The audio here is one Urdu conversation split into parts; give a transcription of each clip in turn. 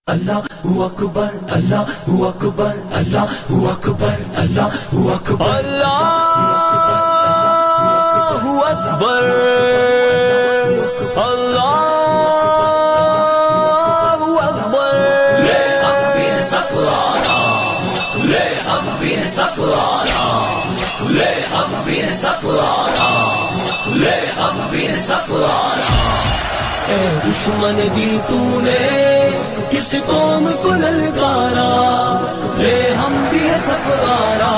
اللہ اکبر اللہ اکبر اللہ اکبر اللہ اکبر اللہ اکبر اللہ اکبر لے ہم بھی سفرانا لے ہم بھی سفرانا لے ہم بھی سفرانا لے ہم بھی سفرانا اے دشمن دی تو نے کس قوم کو للکارا لے ہم بھی ہے سفرارا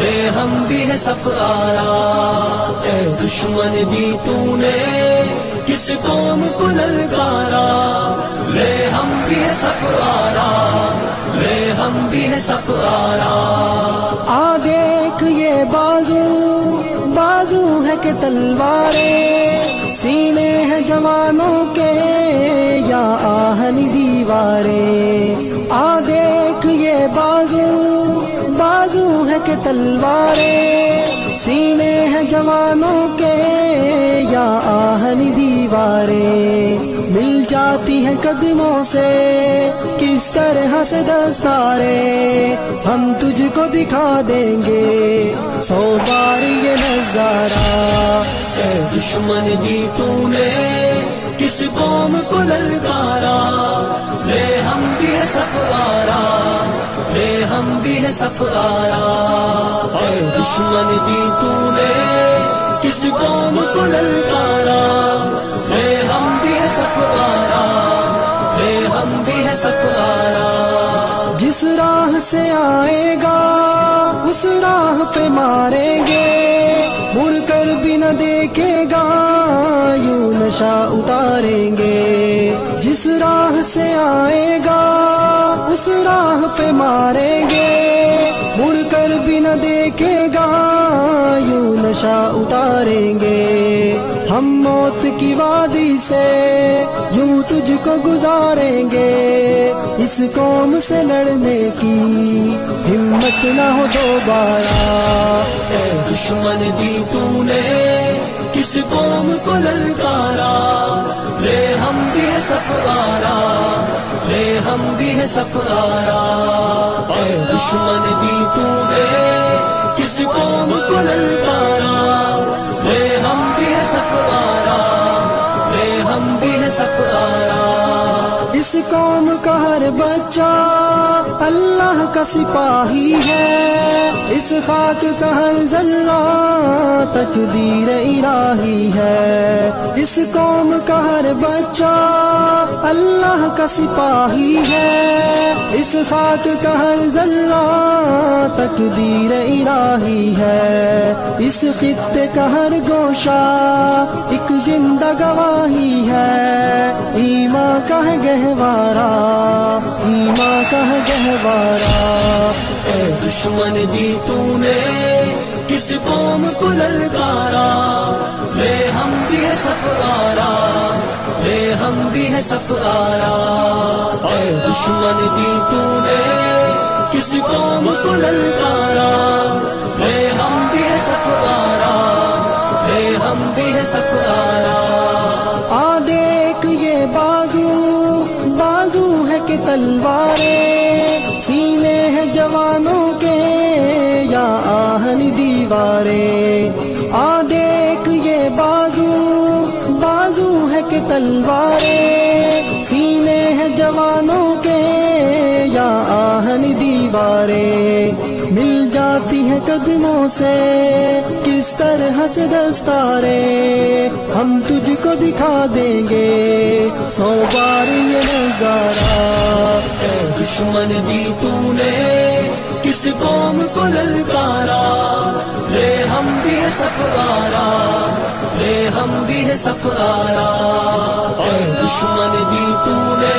لے ہم بھی ہے سفرارا اے دشمن دی تو نے کس قوم کو للکارا لے ہم بھی ہے سفرارا لے ہم بھی ہے سفرارا آ دیکھ یہ بازو بازو ہے کہ تلواریں سینے ہیں جوانوں کے یا آہن دیواریں آ دیکھ یہ بازو بازو ہے کہ تلواریں سینے ہیں جوانوں کے یا آہن دیواریں مل جاتی ہیں قدموں سے کس طرح سے دستاریں ہم تجھ کو دکھا دیں گے 100 بار یہ نظارہ اے دشمن دی تو نے کس قوم کو للکارا لے ہم بھی ہے سفرارا لے ہم بھی ہے سفرارا اے دشمن دی تو نے کس قوم کو للکارا لے ہم بھی ہے سفرارا لے ہم بھی ہے سفرارا جس راہ سے آئے گا اس راہ پہ ماریں گے مڑ کر بھی نہ دیکھے گا یوں نشہ اتاریں گے جس راہ سے آئے گا اس راہ پہ ماریں گے مڑ کر بھی نہ دیکھے گا یوں نشہ اتاریں گے ہم موت کی وادی سے یوں تجھ کو گزاریں گے اس قوم سے لڑنے کی ہمت نہ ہو دوبارہ اے دشمن دی تو نے کس قوم کو للکارا لے ہم بھی ہے سفرارا لے ہم بھی ہے سفرارا اے دشمن دی تو نے کس قوم کو للکارا لے ہم بھی ہے سفرارا لے ہم بھی ہے سفرارا اس قوم کا ہر بچہ اللہ کا سپاہی ہے اس خاک کا ہر ذرہ تقدیر الہی ہے اس قوم کا ہر بچہ اللہ کا سپاہی ہے اس خاک کا ہر ذرہ تقدیر الہی ہے اس خطے کا ہر گوشہ ایک زندہ گواہی ہے ایمان کا ہے گہوارہ ایمان کا ہے گہوارہ اے دشمن دی تو نے کس قوم کو للکارا لے ہم بھی ہے سفرارا لے ہم بھی ہے سفرارا اے دشمن دی تو نے کس قوم کو للکارا لے ہم بھی ہے سفرارا لے ہم بھی ہے سفرارا آ دیکھ یہ بازو بازو ہے کہ تلواریں سینے ہیں جوانوں کے یا آہن دیواریں آ دیکھ یہ بازو بازو ہے کہ تلواریں سینے ہیں جوانوں کے یا آہن دیواریں مل جاتی ہیں قدموں سے کس طرح سے دستاریں ہم تجھ کو دکھا دیں گے 100 بار یہ نظارہ اے دشمن دی تو نے کس قوم کو للکارا لے ہم بھی ہے سفرارا لے ہم بھی ہے سفرارا اے دشمن دی تو نے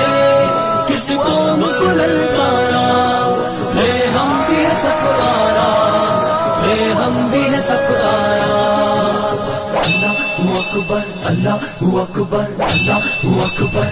کس قوم کو للکارا لے ہم بھی ہے سفرارا لے ہم بھی ہے سفرارا اللہ اکبر اللہ اکبر اللہ اکبر